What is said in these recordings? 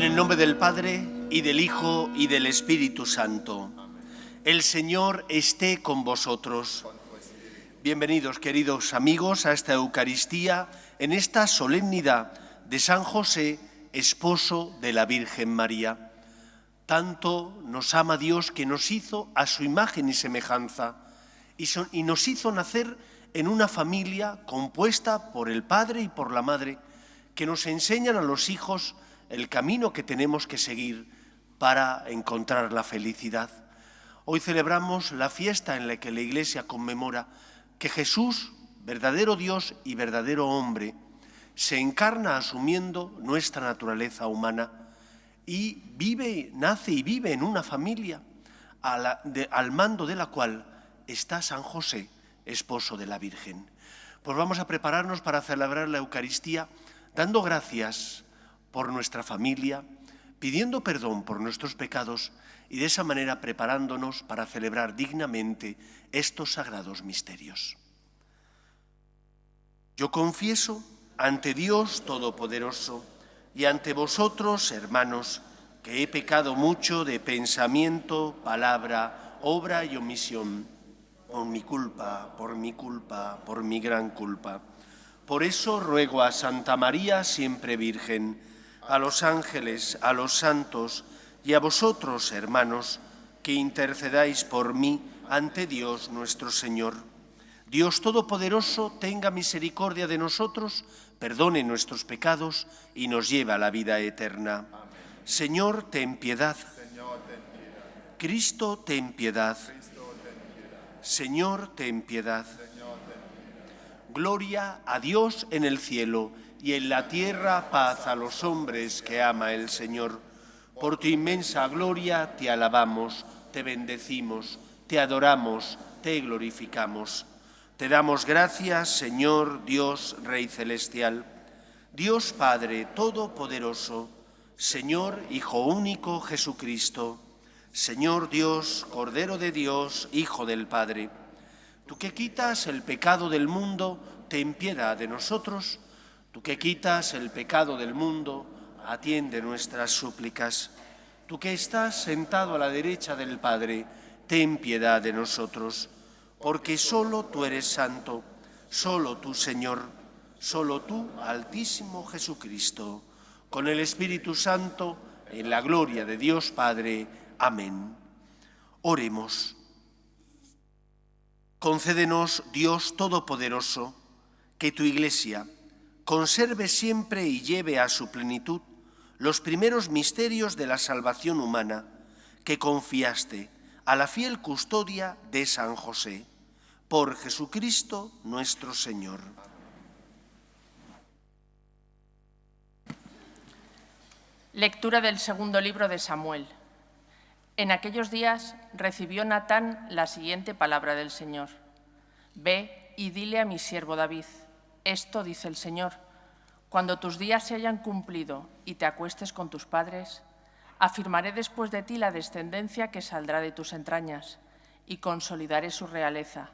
En el nombre del Padre, y del Hijo, y del Espíritu Santo. El Señor esté con vosotros. Bienvenidos, queridos amigos, a esta Eucaristía, en esta solemnidad de San José, esposo de la Virgen María. Tanto nos ama Dios que nos hizo a su imagen y semejanza, y nos hizo nacer en una familia compuesta por el Padre y por la Madre, que nos enseñan a los hijos el camino que tenemos que seguir para encontrar la felicidad. Hoy celebramos la fiesta en la que la Iglesia conmemora que Jesús, verdadero Dios y verdadero hombre, se encarna asumiendo nuestra naturaleza humana y nace y vive en una familia al mando de la cual está San José, esposo de la Virgen. Pues vamos a prepararnos para celebrar la Eucaristía dando gracias por nuestra familia, pidiendo perdón por nuestros pecados y de esa manera preparándonos para celebrar dignamente estos sagrados misterios. Yo confieso ante Dios Todopoderoso y ante vosotros, hermanos, que he pecado mucho de pensamiento, palabra, obra y omisión, por mi culpa, por mi gran culpa. Por eso ruego a Santa María, siempre Virgen, a los ángeles, a los santos y a vosotros, hermanos, que intercedáis por mí ante Dios nuestro Señor. Dios Todopoderoso tenga misericordia de nosotros, perdone nuestros pecados y nos lleve a la vida eterna. Amén. Señor, ten piedad. Señor, ten piedad. Cristo, ten piedad. Cristo, ten piedad. Señor, ten piedad. Señor, ten piedad. Gloria a Dios en el cielo y en la tierra paz a los hombres que ama el Señor. Por tu inmensa gloria te alabamos, te bendecimos, te adoramos, te glorificamos. Te damos gracias, Señor, Dios, Rey celestial, Dios Padre Todopoderoso, Señor, Hijo único Jesucristo, Señor Dios, Cordero de Dios, Hijo del Padre. Tú que quitas el pecado del mundo, ten piedad de nosotros. Tú que quitas el pecado del mundo, atiende nuestras súplicas. Tú que estás sentado a la derecha del Padre, ten piedad de nosotros. Porque solo tú eres santo, solo tú, Señor, solo tú, Altísimo Jesucristo, con el Espíritu Santo, en la gloria de Dios Padre. Amén. Oremos. Concédenos, Dios Todopoderoso, que tu Iglesia conserve siempre y lleve a su plenitud los primeros misterios de la salvación humana que confiaste a la fiel custodia de San José. Por Jesucristo nuestro Señor. Lectura del segundo libro de Samuel. En aquellos días recibió Natán la siguiente palabra del Señor. Ve y dile a mi siervo David, esto dice el Señor, cuando tus días se hayan cumplido y te acuestes con tus padres, afirmaré después de ti la descendencia que saldrá de tus entrañas y consolidaré su realeza.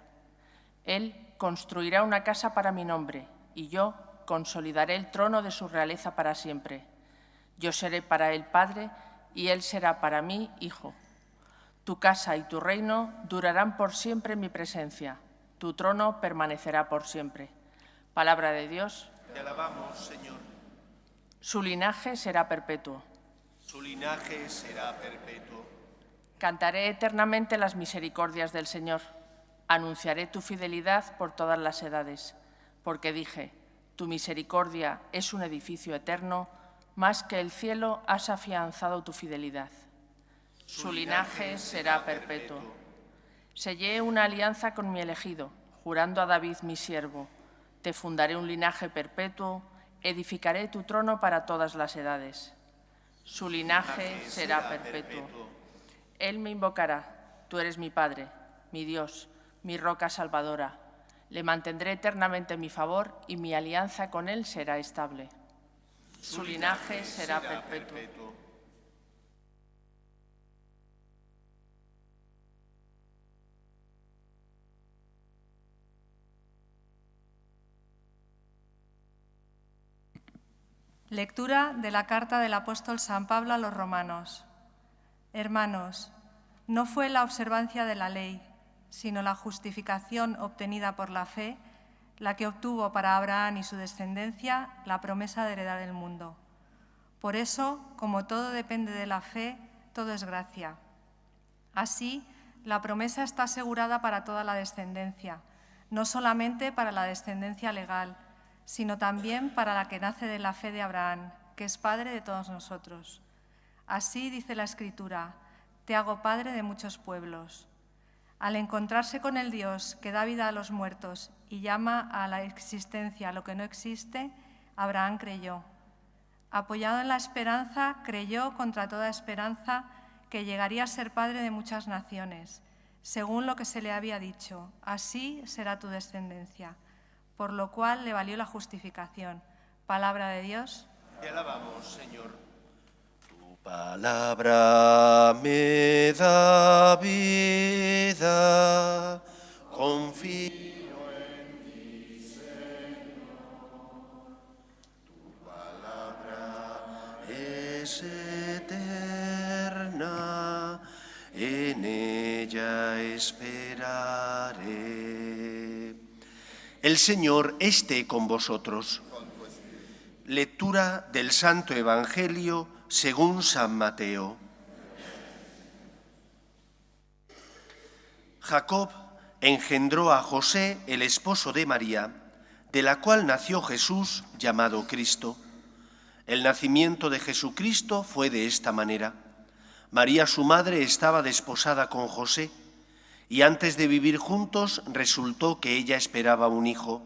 Él construirá una casa para mi nombre y yo consolidaré el trono de su realeza para siempre. Yo seré para él padre y él será para mí hijo. Tu casa y tu reino durarán por siempre en mi presencia. Tu trono permanecerá por siempre. Palabra de Dios. Te alabamos, Señor. Su linaje será perpetuo. Su linaje será perpetuo. Cantaré eternamente las misericordias del Señor. Anunciaré tu fidelidad por todas las edades, porque dije, tu misericordia es un edificio eterno, más que el cielo has afianzado tu fidelidad. Su linaje será perpetuo. Sellé una alianza con mi elegido, jurando a David mi siervo. Te fundaré un linaje perpetuo, edificaré tu trono para todas las edades. Su linaje será perpetuo. Él me invocará, tú eres mi Padre, mi Dios, mi roca salvadora. Le mantendré eternamente en mi favor y mi alianza con él será estable. Su linaje será perpetuo. Lectura de la carta del apóstol San Pablo a los romanos. Hermanos, no fue la observancia de la ley, sino la justificación obtenida por la fe, la que obtuvo para Abraham y su descendencia la promesa de heredar el mundo. Por eso, como todo depende de la fe, todo es gracia. Así, la promesa está asegurada para toda la descendencia, no solamente para la descendencia legal, sino también para la que nace de la fe de Abraham, que es padre de todos nosotros. Así dice la Escritura: te hago padre de muchos pueblos. Al encontrarse con el Dios que da vida a los muertos y llama a la existencia lo que no existe, Abraham creyó. Apoyado en la esperanza, creyó contra toda esperanza que llegaría a ser padre de muchas naciones, según lo que se le había dicho: así será tu descendencia, por lo cual le valió la justificación. Palabra de Dios. Te alabamos, Señor. Tu palabra me da vida, confío en ti, Señor. Tu palabra es eterna, en ella esperaré. El Señor esté con vosotros. Lectura del Santo Evangelio según San Mateo. Jacob engendró a José, el esposo de María, de la cual nació Jesús, llamado Cristo. El nacimiento de Jesucristo fue de esta manera. María, su madre, estaba desposada con José, y antes de vivir juntos resultó que ella esperaba un hijo,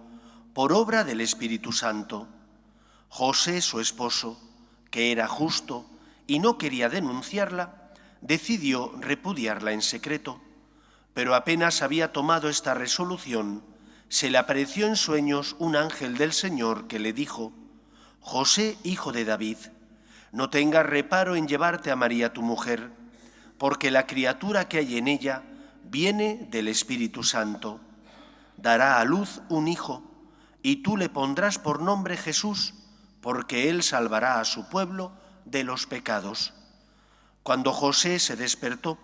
por obra del Espíritu Santo. José, su esposo, que era justo y no quería denunciarla, decidió repudiarla en secreto, pero apenas había tomado esta resolución, se le apareció en sueños un ángel del Señor que le dijo: José, hijo de David, no tengas reparo en llevarte a María tu mujer, porque la criatura que hay en ella viene del Espíritu Santo. Dará a luz un hijo, y tú le pondrás por nombre Jesús, porque él salvará a su pueblo de los pecados. Cuando José se despertó,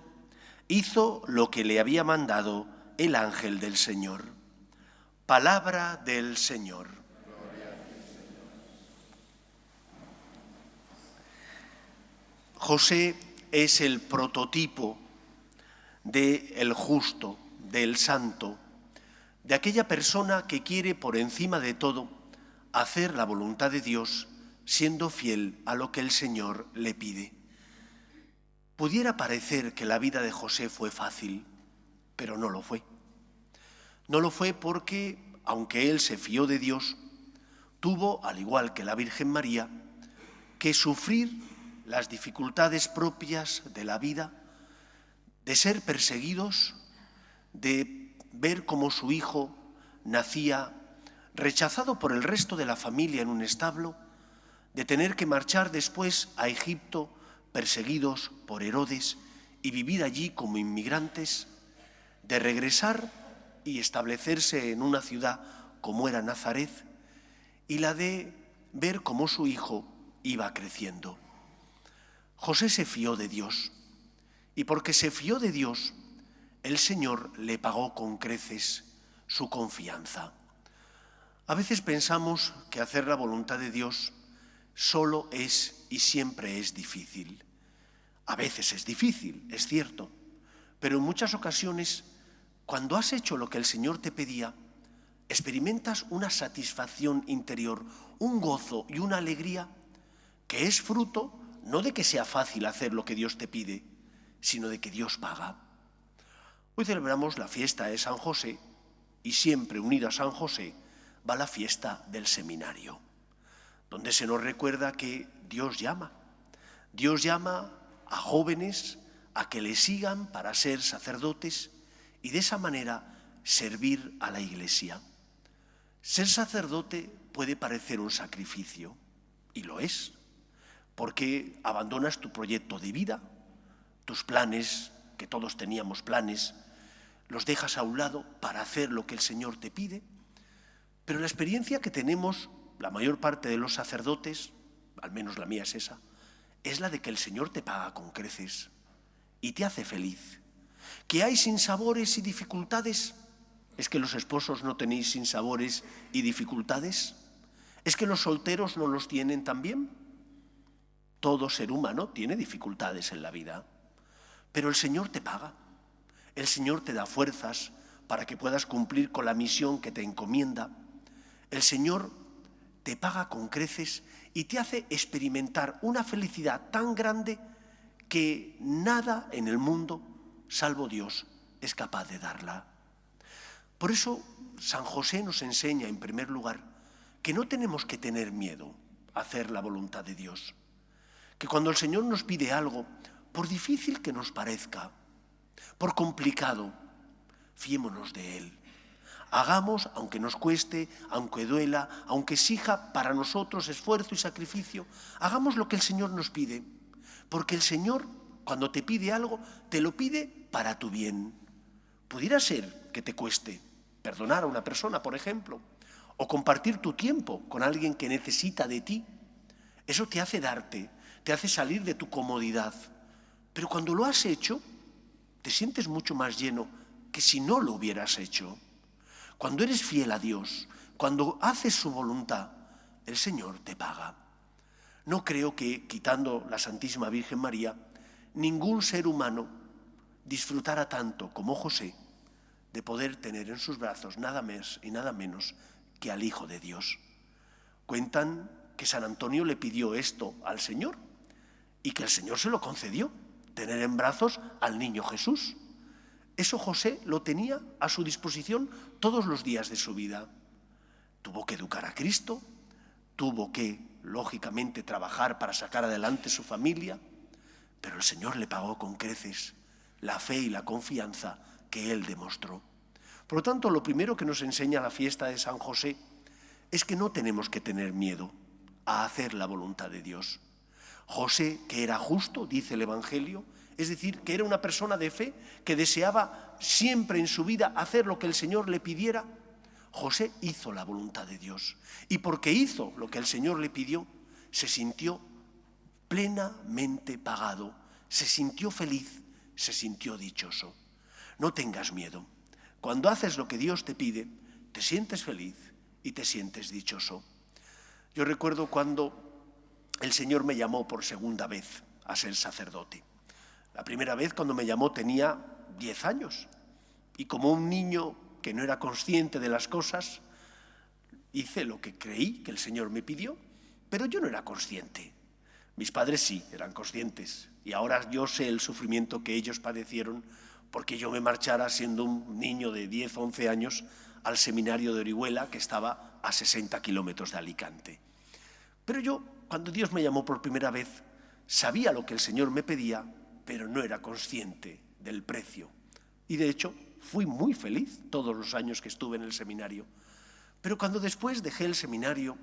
hizo lo que le había mandado el ángel del Señor. Palabra del Señor. José es el prototipo del justo, del santo, de aquella persona que quiere por encima de todo hacer la voluntad de Dios, siendo fiel a lo que el Señor le pide. Pudiera parecer que la vida de José fue fácil, pero no lo fue. No lo fue porque, aunque él se fió de Dios, tuvo, al igual que la Virgen María, que sufrir las dificultades propias de la vida, de ser perseguidos, de ver cómo su hijo nacía rechazado por el resto de la familia en un establo, de tener que marchar después a Egipto perseguidos por Herodes y vivir allí como inmigrantes, de regresar y establecerse en una ciudad como era Nazaret, y la de ver cómo su hijo iba creciendo. José se fió de Dios, y porque se fió de Dios, el Señor le pagó con creces su confianza. A veces pensamos que hacer la voluntad de Dios solo es y siempre es difícil. A veces es difícil, es cierto, pero en muchas ocasiones, cuando has hecho lo que el Señor te pedía, experimentas una satisfacción interior, un gozo y una alegría que es fruto no de que sea fácil hacer lo que Dios te pide, sino de que Dios paga. Hoy celebramos la fiesta de San José y siempre unido a San José va la fiesta del seminario, donde se nos recuerda que Dios llama a jóvenes a que le sigan para ser sacerdotes y de esa manera servir a la Iglesia. Ser sacerdote puede parecer un sacrificio, y lo es, porque abandonas tu proyecto de vida, tus planes, que todos teníamos planes, los dejas a un lado para hacer lo que el Señor te pide. Pero la experiencia que tenemos la mayor parte de los sacerdotes, al menos la mía es esa, es la de que el Señor te paga con creces y te hace feliz. ¿Que hay sinsabores y dificultades? ¿Es que los esposos no tenéis sinsabores y dificultades? ¿Es que los solteros no los tienen también? Todo ser humano tiene dificultades en la vida, pero el Señor te paga. El Señor te da fuerzas para que puedas cumplir con la misión que te encomienda. El Señor te paga con creces y te hace experimentar una felicidad tan grande que nada en el mundo, salvo Dios, es capaz de darla. Por eso San José nos enseña, en primer lugar, que no tenemos que tener miedo a hacer la voluntad de Dios. Que cuando el Señor nos pide algo, por difícil que nos parezca, por complicado, fiémonos de Él. Hagamos, aunque nos cueste, aunque duela, aunque exija para nosotros esfuerzo y sacrificio, hagamos lo que el Señor nos pide, porque el Señor, cuando te pide algo, te lo pide para tu bien. Pudiera ser que te cueste perdonar a una persona, por ejemplo, o compartir tu tiempo con alguien que necesita de ti. Eso te hace darte, te hace salir de tu comodidad. Pero cuando lo has hecho, te sientes mucho más lleno que si no lo hubieras hecho. Cuando eres fiel a Dios, cuando haces su voluntad, el Señor te paga. No creo que, quitando la Santísima Virgen María, ningún ser humano disfrutara tanto como José de poder tener en sus brazos nada más y nada menos que al Hijo de Dios. Cuentan que San Antonio le pidió esto al Señor y que el Señor se lo concedió, tener en brazos al niño Jesús. Eso José lo tenía a su disposición todos los días de su vida. Tuvo que educar a Cristo, tuvo que, lógicamente, trabajar para sacar adelante su familia, pero el Señor le pagó con creces la fe y la confianza que él demostró. Por lo tanto, lo primero que nos enseña la fiesta de San José es que no tenemos que tener miedo a hacer la voluntad de Dios. José, que era justo, dice el Evangelio, es decir, que era una persona de fe, que deseaba siempre en su vida hacer lo que el Señor le pidiera, José hizo la voluntad de Dios. Y porque hizo lo que el Señor le pidió, se sintió plenamente pagado, se sintió feliz, se sintió dichoso. No tengas miedo. Cuando haces lo que Dios te pide, te sientes feliz y te sientes dichoso. Yo recuerdo cuando el Señor me llamó por segunda vez a ser sacerdote. La primera vez cuando me llamó tenía 10 años y como un niño que no era consciente de las cosas, hice lo que creí que el Señor me pidió, pero yo no era consciente. Mis padres sí, eran conscientes y ahora yo sé el sufrimiento que ellos padecieron porque yo me marchara siendo un niño de 10 o 11 años al seminario de Orihuela, que estaba a 60 kilómetros de Alicante. Pero yo, cuando Dios me llamó por primera vez, sabía lo que el Señor me pedía, pero no era consciente del precio. Y de hecho, fui muy feliz todos los años que estuve en el seminario. Pero cuando después dejé el seminario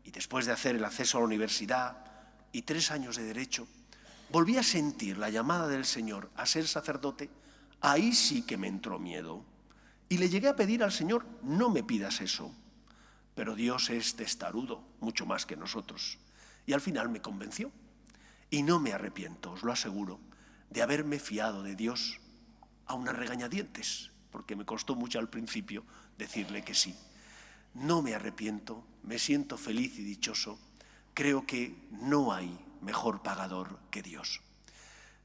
y después de hacer el acceso a la universidad y 3 años de derecho, volví a sentir la llamada del Señor a ser sacerdote, ahí sí que me entró miedo. Y le llegué a pedir al Señor, no me pidas eso. Pero Dios es testarudo, mucho más que nosotros. Y al final me convenció. Y no me arrepiento, os lo aseguro, de haberme fiado de Dios a unas regañadientes, porque me costó mucho al principio decirle que sí. No me arrepiento, me siento feliz y dichoso. Creo que no hay mejor pagador que Dios.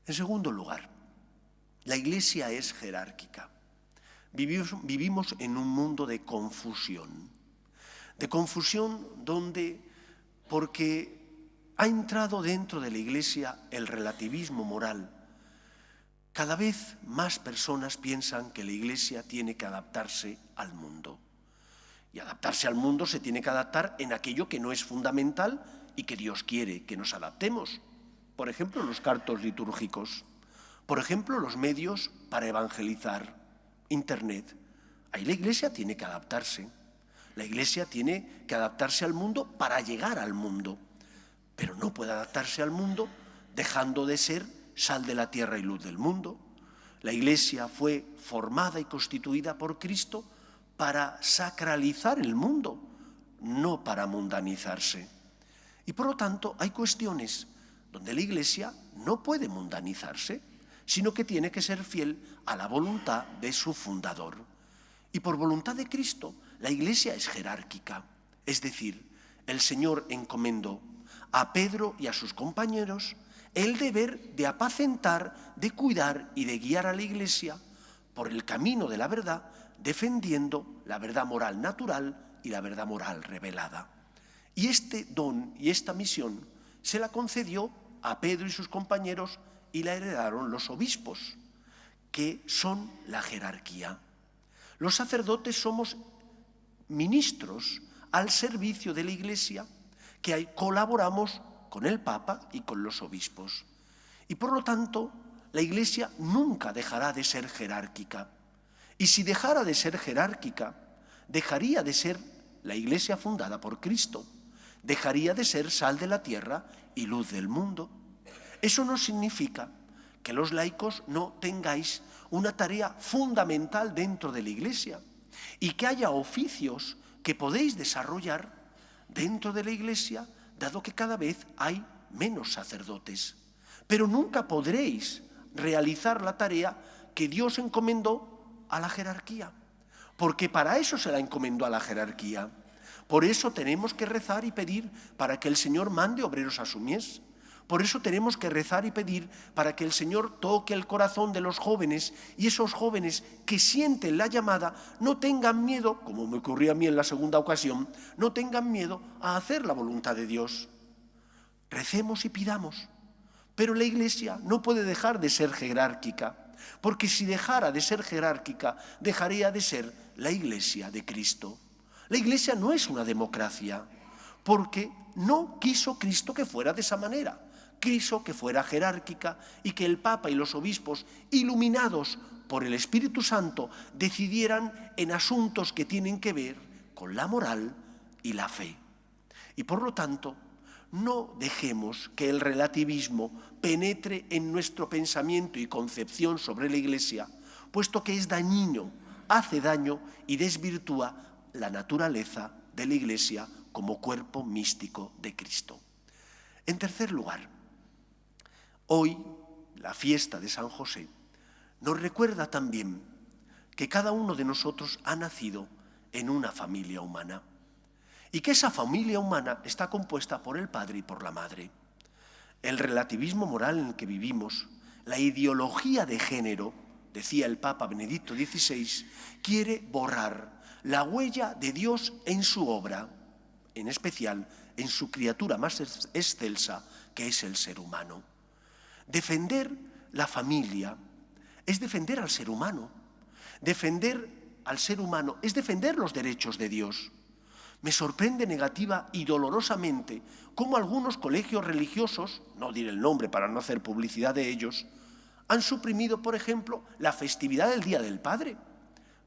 En segundo lugar, la Iglesia es jerárquica. Vivimos en un mundo de confusión donde, porque ha entrado dentro de la Iglesia el relativismo moral, cada vez más personas piensan que la Iglesia tiene que adaptarse al mundo. Y adaptarse al mundo se tiene que adaptar en aquello que no es fundamental y que Dios quiere que nos adaptemos. Por ejemplo, los cantos litúrgicos. Por ejemplo, los medios para evangelizar, Internet. Ahí la Iglesia tiene que adaptarse. La Iglesia tiene que adaptarse al mundo para llegar al mundo. Pero no puede adaptarse al mundo dejando de ser sal de la tierra y luz del mundo. La Iglesia fue formada y constituida por Cristo para sacralizar el mundo, no para mundanizarse. Y por lo tanto hay cuestiones donde la Iglesia no puede mundanizarse, sino que tiene que ser fiel a la voluntad de su fundador. Y por voluntad de Cristo, la Iglesia es jerárquica. Es decir, el Señor encomendó a Pedro y a sus compañeros el deber de apacentar, de cuidar y de guiar a la Iglesia por el camino de la verdad, defendiendo la verdad moral natural y la verdad moral revelada. Y este don y esta misión se la concedió a Pedro y sus compañeros y la heredaron los obispos, que son la jerarquía. Los sacerdotes somos ministros al servicio de la Iglesia, que colaboramos con el Papa y con los obispos. Y por lo tanto, la Iglesia nunca dejará de ser jerárquica. Y si dejara de ser jerárquica, dejaría de ser la Iglesia fundada por Cristo, dejaría de ser sal de la tierra y luz del mundo. Eso no significa que los laicos no tengáis una tarea fundamental dentro de la Iglesia y que haya oficios que podéis desarrollar dentro de la Iglesia, dado que cada vez hay menos sacerdotes. Pero nunca podréis realizar la tarea que Dios encomendó a la jerarquía, porque para eso se la encomendó a la jerarquía. Por eso tenemos que rezar y pedir para que el Señor mande obreros a su mies. Por eso tenemos que rezar y pedir para que el Señor toque el corazón de los jóvenes y esos jóvenes que sienten la llamada no tengan miedo, como me ocurrió a mí en la segunda ocasión, no tengan miedo a hacer la voluntad de Dios. Recemos y pidamos, pero la Iglesia no puede dejar de ser jerárquica, porque si dejara de ser jerárquica, dejaría de ser la Iglesia de Cristo. La Iglesia no es una democracia, porque no quiso Cristo que fuera de esa manera. Quiso que fuera jerárquica y que el Papa y los obispos, iluminados por el Espíritu Santo, decidieran en asuntos que tienen que ver con la moral y la fe. Y por lo tanto, no dejemos que el relativismo penetre en nuestro pensamiento y concepción sobre la Iglesia, puesto que es dañino, hace daño y desvirtúa la naturaleza de la Iglesia como cuerpo místico de Cristo. En tercer lugar, hoy, la fiesta de San José, nos recuerda también que cada uno de nosotros ha nacido en una familia humana y que esa familia humana está compuesta por el padre y por la madre. El relativismo moral en el que vivimos, la ideología de género, decía el Papa Benedicto XVI, quiere borrar la huella de Dios en su obra, en especial en su criatura más excelsa, que es el ser humano. Defender la familia es defender al ser humano. Defender al ser humano es defender los derechos de Dios. Me sorprende negativa y dolorosamente cómo algunos colegios religiosos, no diré el nombre para no hacer publicidad de ellos, han suprimido, por ejemplo, la festividad del Día del Padre.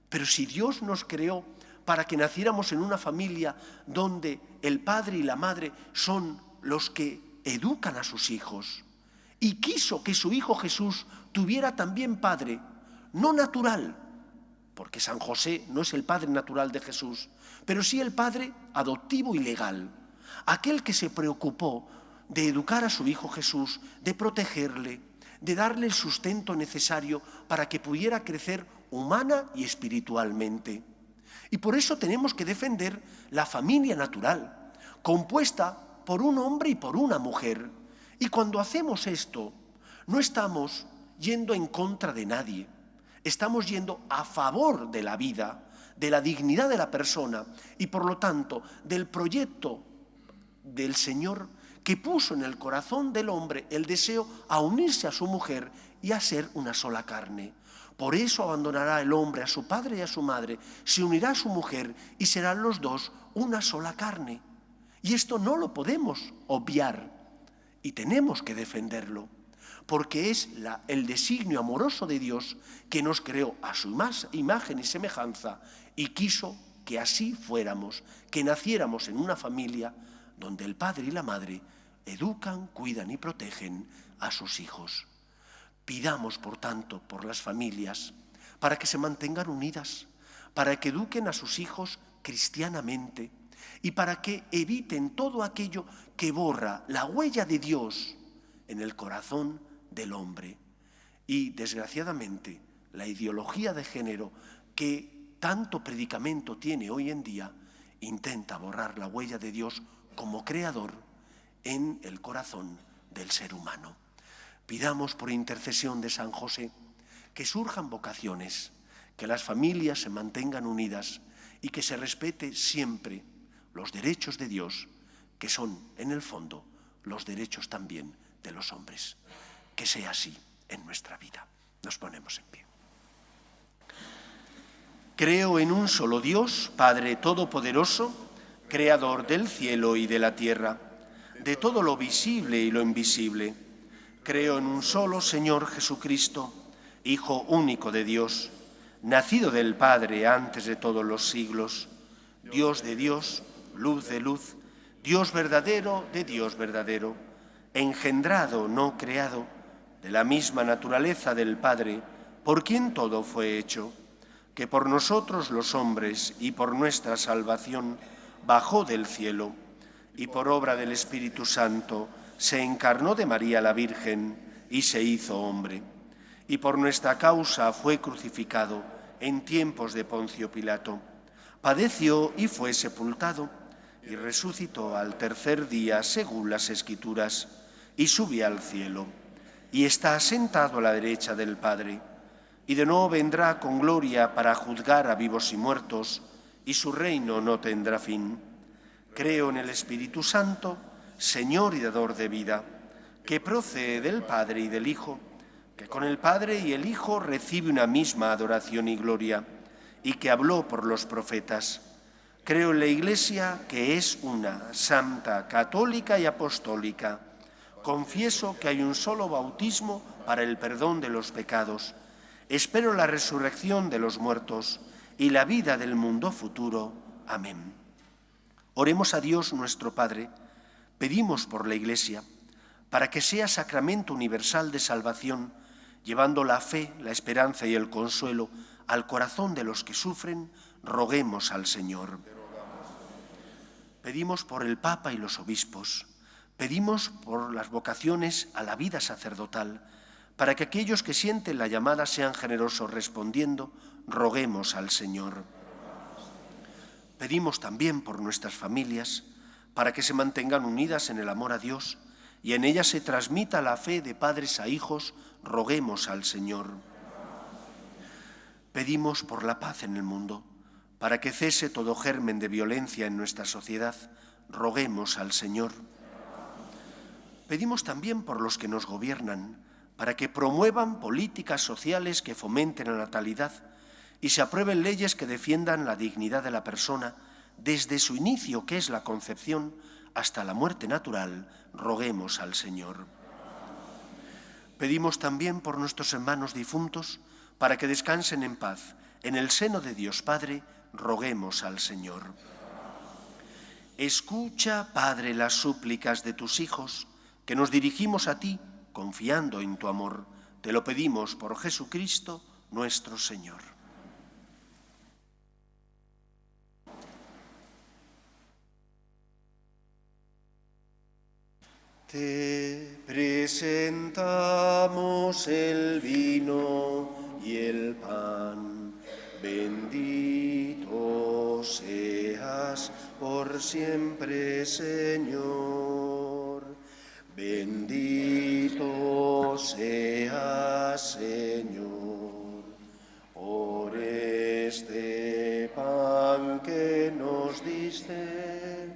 Pero si Dios nos creó para que naciéramos en una familia donde el padre y la madre son los que educan a sus hijos, y quiso que su hijo Jesús tuviera también padre, no natural, porque San José no es el padre natural de Jesús, pero sí el padre adoptivo y legal, aquel que se preocupó de educar a su hijo Jesús, de protegerle, de darle el sustento necesario para que pudiera crecer humana y espiritualmente. Y por eso tenemos que defender la familia natural, compuesta por un hombre y por una mujer. Y cuando hacemos esto, no estamos yendo en contra de nadie, estamos yendo a favor de la vida, de la dignidad de la persona y por lo tanto del proyecto del Señor que puso en el corazón del hombre el deseo a unirse a su mujer y a ser una sola carne. Por eso abandonará el hombre a su padre y a su madre, se unirá a su mujer y serán los dos una sola carne. Y esto no lo podemos obviar y tenemos que defenderlo, porque es el designio amoroso de Dios que nos creó a su imagen y semejanza y quiso que así fuéramos, que naciéramos en una familia donde el padre y la madre educan, cuidan y protegen a sus hijos. Pidamos, por tanto, por las familias, para que se mantengan unidas, para que eduquen a sus hijos cristianamente, y para que eviten todo aquello que borra la huella de Dios en el corazón del hombre. Y, desgraciadamente, la ideología de género que tanto predicamento tiene hoy en día intenta borrar la huella de Dios como creador en el corazón del ser humano. Pidamos por intercesión de San José que surjan vocaciones, que las familias se mantengan unidas y que se respete siempre los derechos de Dios, que son, en el fondo, los derechos también de los hombres. Que sea así en nuestra vida. Nos ponemos en pie. Creo en un solo Dios, Padre Todopoderoso, Creador del cielo y de la tierra, de todo lo visible y lo invisible. Creo en un solo Señor Jesucristo, Hijo único de Dios, nacido del Padre antes de todos los siglos, Dios de Dios, luz de luz, Dios verdadero de Dios verdadero, engendrado, no creado, de la misma naturaleza del Padre, por quien todo fue hecho, que por nosotros los hombres y por nuestra salvación bajó del cielo, y por obra del Espíritu Santo se encarnó de María la Virgen y se hizo hombre, y por nuestra causa fue crucificado en tiempos de Poncio Pilato, padeció y fue sepultado, y resucitó al tercer día según las Escrituras, y subió al cielo, y está sentado a la derecha del Padre, y de nuevo vendrá con gloria para juzgar a vivos y muertos, y su reino no tendrá fin. Creo en el Espíritu Santo, Señor y dador de vida, que procede del Padre y del Hijo, que con el Padre y el Hijo recibe una misma adoración y gloria, y que habló por los profetas. Creo en la Iglesia, que es una, santa, católica y apostólica. Confieso que hay un solo bautismo para el perdón de los pecados. Espero la resurrección de los muertos y la vida del mundo futuro. Amén. Oremos a Dios nuestro Padre. Pedimos por la Iglesia, para que sea sacramento universal de salvación, llevando la fe, la esperanza y el consuelo al corazón de los que sufren. Roguemos al Señor. Pedimos por el Papa y los obispos. Pedimos por las vocaciones a la vida sacerdotal, para que aquellos que sienten la llamada sean generosos respondiendo. Roguemos al Señor. Pedimos también por nuestras familias, para que se mantengan unidas en el amor a Dios y en ellas se transmita la fe de padres a hijos. Roguemos al Señor. Pedimos por la paz en el mundo, para que cese todo germen de violencia en nuestra sociedad. Roguemos al Señor. Pedimos también por los que nos gobiernan, para que promuevan políticas sociales que fomenten la natalidad y se aprueben leyes que defiendan la dignidad de la persona desde su inicio, que es la concepción, hasta la muerte natural. Roguemos al Señor. Pedimos también por nuestros hermanos difuntos, para que descansen en paz en el seno de Dios Padre. Roguemos al Señor. Escucha, Padre, las súplicas de tus hijos, que nos dirigimos a ti, confiando en tu amor. Te lo pedimos por Jesucristo, nuestro Señor. Te presentamos el vino y el pan. Bendito seas por siempre, Señor. Bendito seas, Señor, por este pan que nos diste,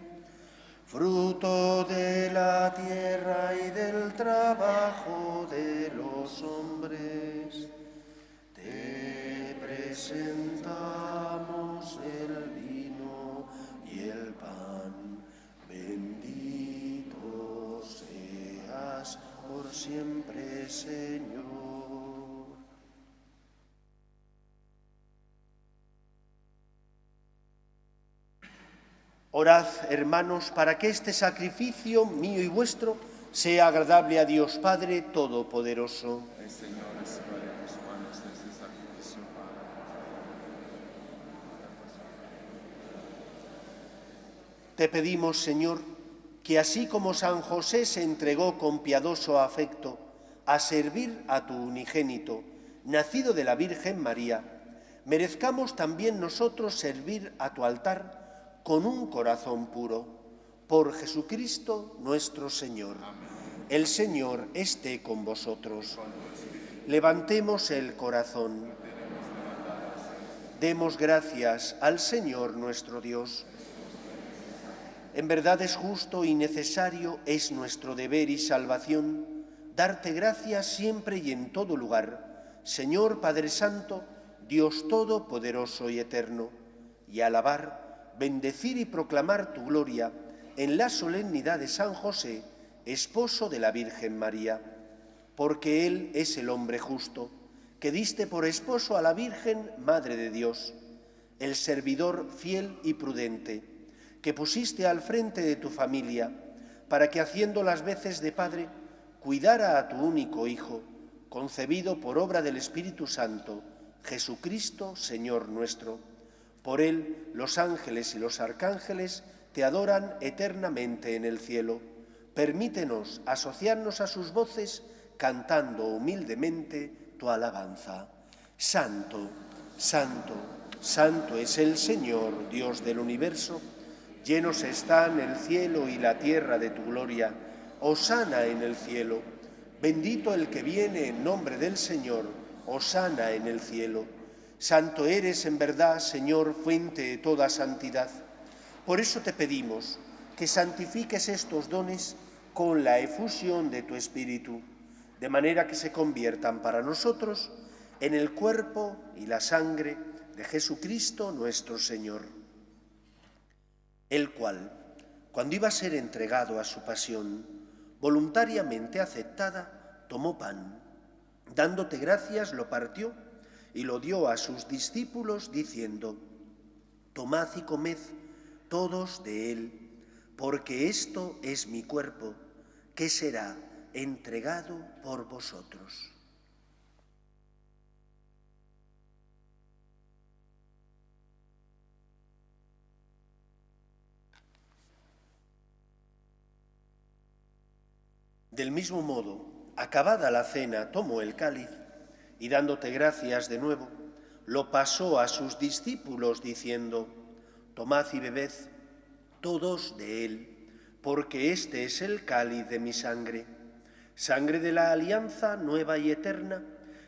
fruto de la tierra y del trabajo de los hombres. Te presentamos el vino y el pan. Bendito seas por siempre, Señor. Orad, hermanos, para que este sacrificio mío y vuestro sea agradable a Dios Padre Todopoderoso. El Señor reciba de tus manos este sacrificio para Te pedimos, Señor, que así como San José se entregó con piadoso afecto a servir a tu unigénito, nacido de la Virgen María, merezcamos también nosotros servir a tu altar con un corazón puro. Por Jesucristo nuestro Señor. El Señor esté con vosotros. Levantemos el corazón. Demos gracias al Señor nuestro Dios. En verdad es justo y necesario, es nuestro deber y salvación, darte gracias siempre y en todo lugar, Señor Padre Santo, Dios Todopoderoso y Eterno, y alabar, bendecir y proclamar tu gloria en la solemnidad de San José, esposo de la Virgen María, porque Él es el hombre justo, que diste por esposo a la Virgen, Madre de Dios, el servidor fiel y prudente, que pusiste al frente de tu familia, para que haciendo las veces de padre, cuidara a tu único Hijo, concebido por obra del Espíritu Santo, Jesucristo, Señor nuestro. Por Él los ángeles y los arcángeles te adoran eternamente en el cielo. Permítenos asociarnos a sus voces, cantando humildemente tu alabanza. Santo, santo, santo es el Señor, Dios del universo. Llenos están el cielo y la tierra de tu gloria. Hosana en el cielo. Bendito el que viene en nombre del Señor. Hosana en el cielo. Santo eres en verdad, Señor, fuente de toda santidad. Por eso te pedimos que santifiques estos dones con la efusión de tu Espíritu, de manera que se conviertan para nosotros en el cuerpo y la sangre de Jesucristo nuestro Señor, el cual, cuando iba a ser entregado a su pasión, voluntariamente aceptada, tomó pan, dándote gracias, lo partió y lo dio a sus discípulos, diciendo: tomad y comed todos de él, porque esto es mi cuerpo, que será entregado por vosotros. Del mismo modo, acabada la cena, tomó el cáliz y dándote gracias de nuevo, lo pasó a sus discípulos diciendo: tomad y bebed todos de él, porque este es el cáliz de mi sangre, sangre de la alianza nueva y eterna,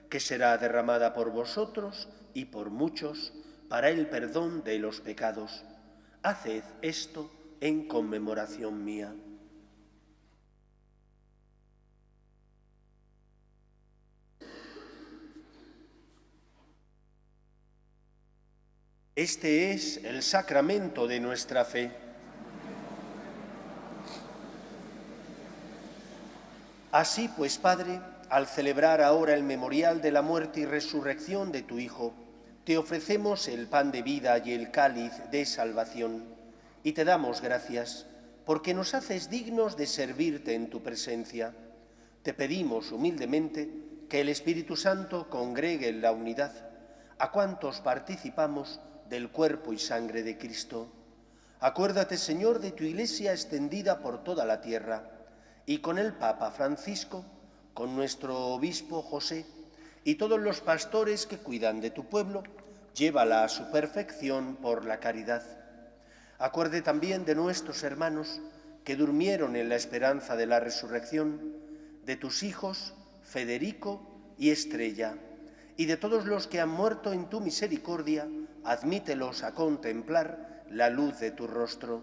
que será derramada por vosotros y por muchos para el perdón de los pecados. Haced esto en conmemoración mía. Este es el sacramento de nuestra fe. Así pues, Padre, al celebrar ahora el memorial de la muerte y resurrección de tu Hijo, te ofrecemos el pan de vida y el cáliz de salvación, y te damos gracias, porque nos haces dignos de servirte en tu presencia. Te pedimos humildemente que el Espíritu Santo congregue en la unidad a cuantos participamos del cuerpo y sangre de Cristo. Acuérdate, Señor, de tu Iglesia extendida por toda la tierra, y con el Papa Francisco, con nuestro obispo José y todos los pastores que cuidan de tu pueblo, llévala a su perfección por la caridad. Acuerde también de nuestros hermanos que durmieron en la esperanza de la resurrección, de tus hijos Federico y Estrella, y de todos los que han muerto en tu misericordia, admítelos a contemplar la luz de tu rostro.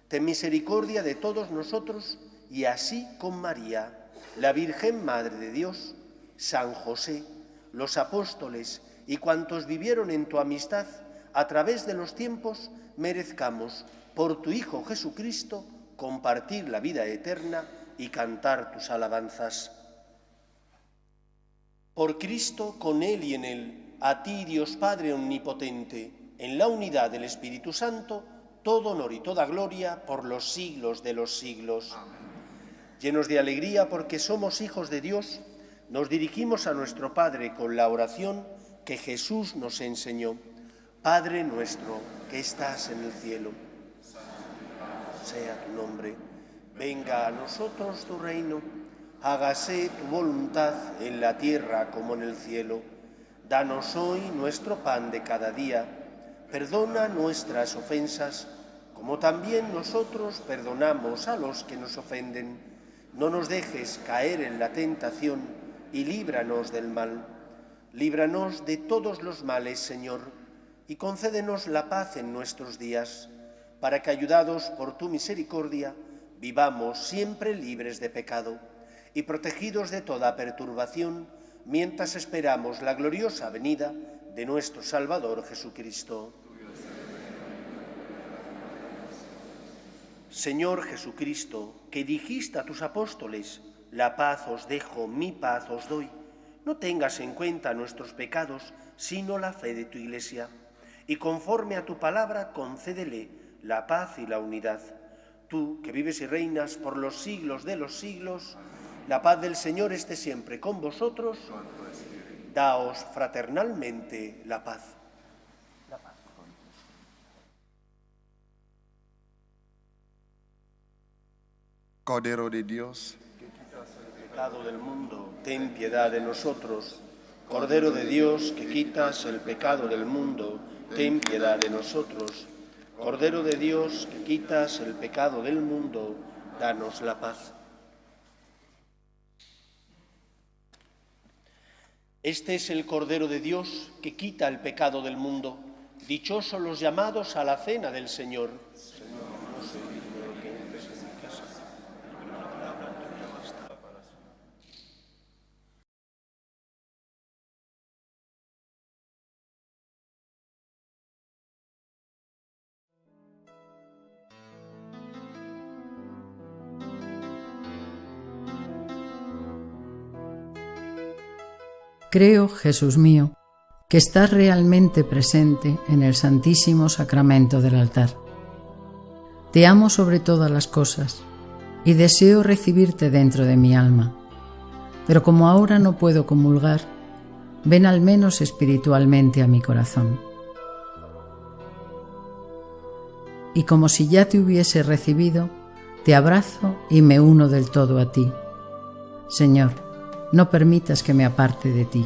Ten misericordia de todos nosotros, y así con María, la Virgen Madre de Dios, San José, los apóstoles y cuantos vivieron en tu amistad a través de los tiempos, merezcamos, por tu Hijo Jesucristo, compartir la vida eterna y cantar tus alabanzas. Por Cristo, con Él y en Él, a ti, Dios Padre omnipotente, en la unidad del Espíritu Santo, todo honor y toda gloria por los siglos de los siglos. Amén. Llenos de alegría porque somos hijos de Dios, nos dirigimos a nuestro Padre con la oración que Jesús nos enseñó. Padre nuestro que estás en el cielo, santificado sea tu nombre. Venga a nosotros tu reino. Hágase tu voluntad en la tierra como en el cielo. Danos hoy nuestro pan de cada día. Perdona nuestras ofensas, como también nosotros perdonamos a los que nos ofenden. No nos dejes caer en la tentación y líbranos del mal. Líbranos de todos los males, Señor, y concédenos la paz en nuestros días, para que, ayudados por tu misericordia, vivamos siempre libres de pecado y protegidos de toda perturbación, mientras esperamos la gloriosa venida de nuestro Salvador Jesucristo. Señor Jesucristo, que dijiste a tus apóstoles: la paz os dejo, mi paz os doy, no tengas en cuenta nuestros pecados, sino la fe de tu Iglesia, y conforme a tu palabra concédele la paz y la unidad. Tú, que vives y reinas por los siglos de los siglos, la paz del Señor esté siempre con vosotros. Daos fraternalmente la paz. Cordero de Dios, Que quitas el pecado del mundo, ten piedad de nosotros. Cordero de Dios, que quitas el pecado del mundo, ten piedad de nosotros. Cordero de Dios, que quitas el pecado del mundo, danos la paz. Este es el Cordero de Dios que quita el pecado del mundo. Dichosos los llamados a la cena del Señor. Señor, no soy digno que entres en mi casa, pero una palabra tuya basta para sanar. Creo, Jesús mío, que estás realmente presente en el Santísimo Sacramento del altar. Te amo sobre todas las cosas y deseo recibirte dentro de mi alma. Pero como ahora no puedo comulgar, ven al menos espiritualmente a mi corazón. Y como si ya te hubiese recibido, te abrazo y me uno del todo a ti. Señor, no permitas que me aparte de ti.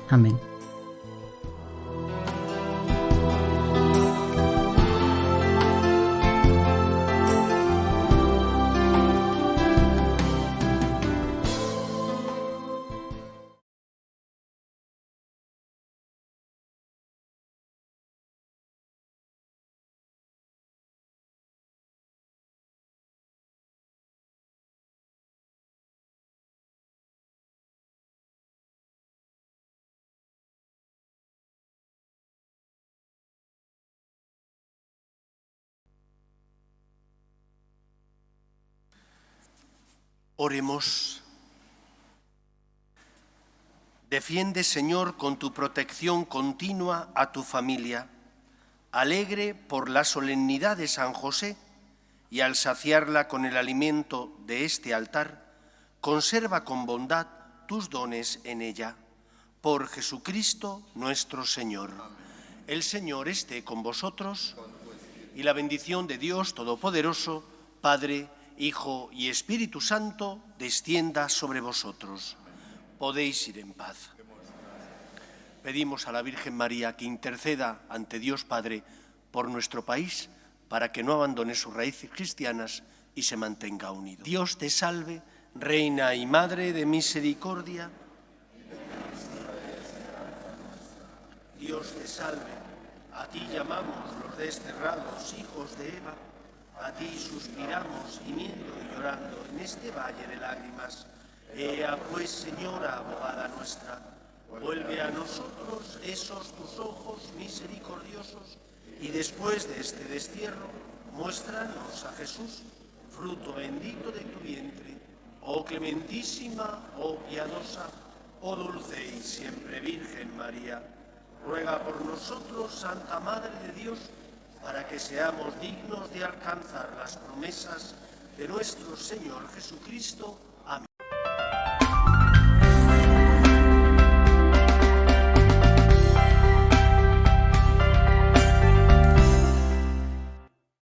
Amén. Oremos. Defiende, Señor, con tu protección continua a tu familia, alegre por la solemnidad de San José, y al saciarla con el alimento de este altar, conserva con bondad tus dones en ella. Por Jesucristo nuestro Señor. El Señor esté con vosotros, y la bendición de Dios Todopoderoso, Padre, Hijo y Espíritu Santo, descienda sobre vosotros. Podéis ir en paz. Pedimos a la Virgen María que interceda ante Dios Padre por nuestro país, para que no abandone sus raíces cristianas y se mantenga unido. Dios te salve, Reina y Madre de misericordia. Dios te salve, a ti llamamos los desterrados hijos de Eva. A ti suspiramos, gimiendo y llorando en este valle de lágrimas. Ea pues, Señora, abogada nuestra, vuelve a nosotros esos tus ojos misericordiosos, y después de este destierro, muéstranos a Jesús, fruto bendito de tu vientre. Oh clementísima, oh piadosa, oh dulce y siempre Virgen María, ruega por nosotros, Santa Madre de Dios, para que seamos dignos de alcanzar las promesas de nuestro Señor Jesucristo.